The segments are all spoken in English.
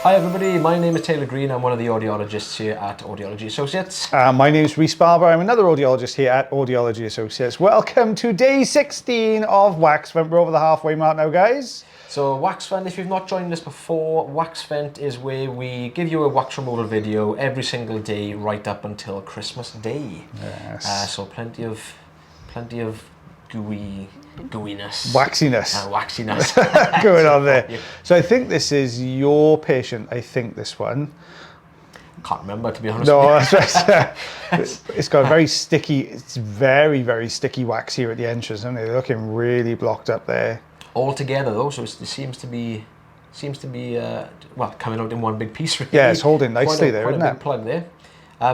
Hi everybody, my name is Taylor Green. I'm one of the audiologists here at Audiology Associates. My name is Rhys Barber. I'm another audiologist here at Audiology Associates. Welcome to day 16 of Wax Vent. We're over the halfway mark now, guys. So Wax Vent, if you've not joined us before, Wax Vent is where we give you a wax removal video every single day right up until Christmas Day. Yes. So plenty of gooiness. Waxiness. Waxiness. Going on there. So I think this is your patient. I think this one. Can't remember, to be honest. No, that's right. It's got a very sticky, it's very, very sticky wax here at the entrance, isn't it? They're looking really blocked up there. All together though, so it seems to be well, coming out in one big piece really. Yeah, it's holding nicely there, isn't it? Quite a big plug there.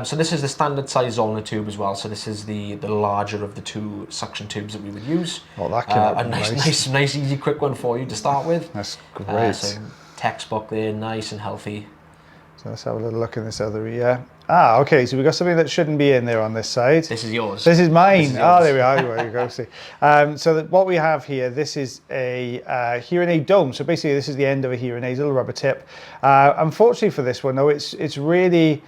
So this is the standard size Zollner tube as well. So this is the larger of the two suction tubes that we would use. Oh, that came out a nice, easy, quick one for you to start with. That's great. So textbook there, nice and healthy. So let's have a little look in this other ear. Ah, okay, so we've got something that shouldn't be in there on this side. This is yours. This is mine. This is oh, there we are. There you go. See. So what we have here, this is a hearing aid dome. So basically, this is the end of a hearing aid, little rubber tip. Unfortunately for this one, though, it's really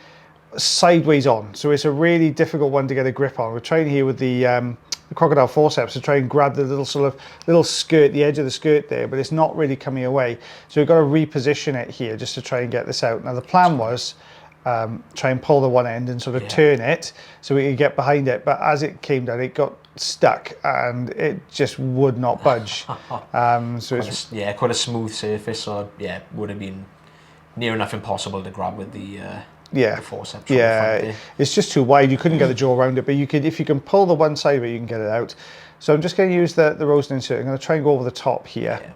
sideways on. So it's a really difficult one to get a grip on. We're trying here with the crocodile forceps to try and grab the little skirt, the edge of the skirt there, but it's not really coming away. So we've got to reposition it here just to try and get this out. Now the plan was try and pull the one end and sort of turn it so we could get behind it, but as it came down it got stuck and it just would not budge. So it's quite a smooth surface, so yeah, would have been near enough impossible to grab with the forceps. Yeah, it's just too wide. You couldn't get the jaw around it, but you could, if you can pull the one side of it, you can get it out. So I'm just going to use the rosin insert. I'm going to try and go over the top here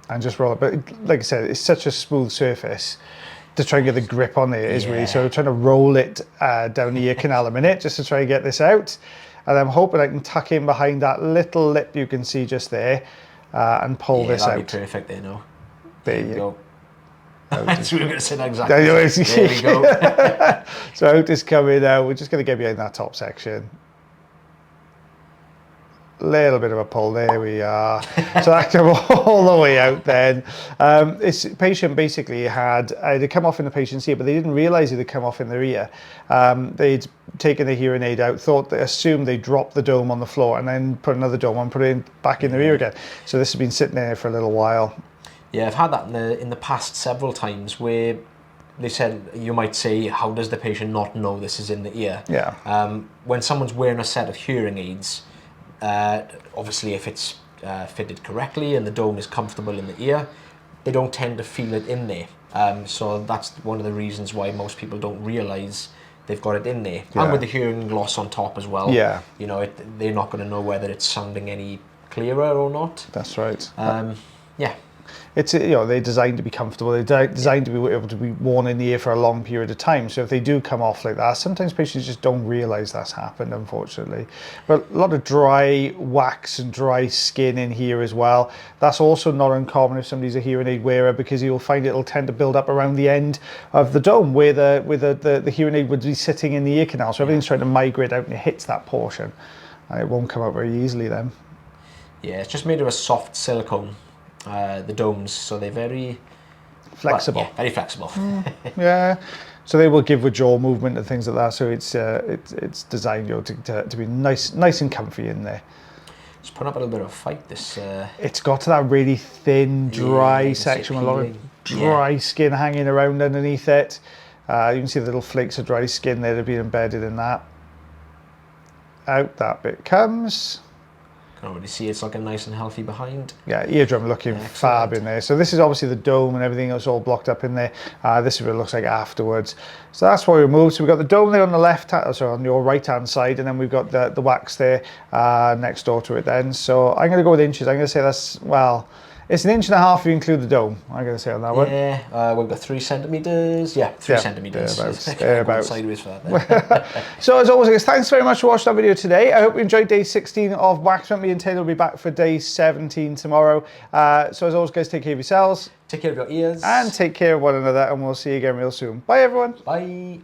and just roll it. But like I said, it's such a smooth surface to try and get the grip on it is really. So I'm trying to roll it down the ear canal a minute just to try and get this out. And I'm hoping I can tuck in behind that little lip you can see just there and pull this out. That'd be perfect there now. There you go. So we were going to say that exactly. There we go. So out is coming out. We're just going to get behind that top section. Little bit of a pull. There we are. So that came all the way out then. This patient basically they'd come off in the patient's ear, but they didn't realise it had come off in their ear. They'd taken the hearing aid out, assumed they dropped the dome on the floor and then put another dome on, put it back in their ear again. So this has been sitting there for a little while. Yeah, I've had that in the past several times where they said, you might say, how does the patient not know this is in the ear? Yeah. When someone's wearing a set of hearing aids, obviously if it's fitted correctly and the dome is comfortable in the ear, they don't tend to feel it in there. So that's one of the reasons why most people don't realise they've got it in there. Yeah. And with the hearing gloss on top as well. Yeah. You know, they're not going to know whether it's sounding any clearer or not. That's right. Yeah. It's, they're designed to be comfortable. They're designed to be able to be worn in the ear for a long period of time. So if they do come off like that, sometimes patients just don't realise that's happened, unfortunately. But a lot of dry wax and dry skin in here as well. That's also not uncommon if somebody's a hearing aid wearer, because you'll find it'll tend to build up around the end of the dome where the hearing aid would be sitting in the ear canal. So everything's trying to migrate out and it hits that portion. And it won't come out very easily then. Yeah, it's just made of a soft silicone. The domes, so they're very flexible. Very flexible. Yeah, so they will give with jaw movement and things like that. So it's designed to be nice and comfy in there. It's put up a little bit of a fight. This. It's got to that really thin, dry section with a lot of dry skin hanging around underneath it. You can see the little flakes of dry skin there that have been embedded in that. Out that bit comes. Can already see it's looking nice and healthy behind. Yeah, eardrum looking fab in there. So this is obviously the dome and everything else all blocked up in there. This is what it looks like afterwards. So that's what we removed. So we've got the dome there on the on your right hand side, and then we've got the wax there next door to it then. So I'm going to go with inches. I'm going to say that's, well, it's 1.5 inches if you include the dome, I'm going to say on that one. Yeah, we've got 3 centimetres. Yeah, 3 centimetres. Thereabouts. Sideways for that. So as always, guys, thanks very much for watching that video today. I hope you enjoyed day 16 of Wax Vent. Me and Taylor will be back for day 17 tomorrow. So as always, guys, take care of yourselves. Take care of your ears. And take care of one another, and we'll see you again real soon. Bye, everyone. Bye.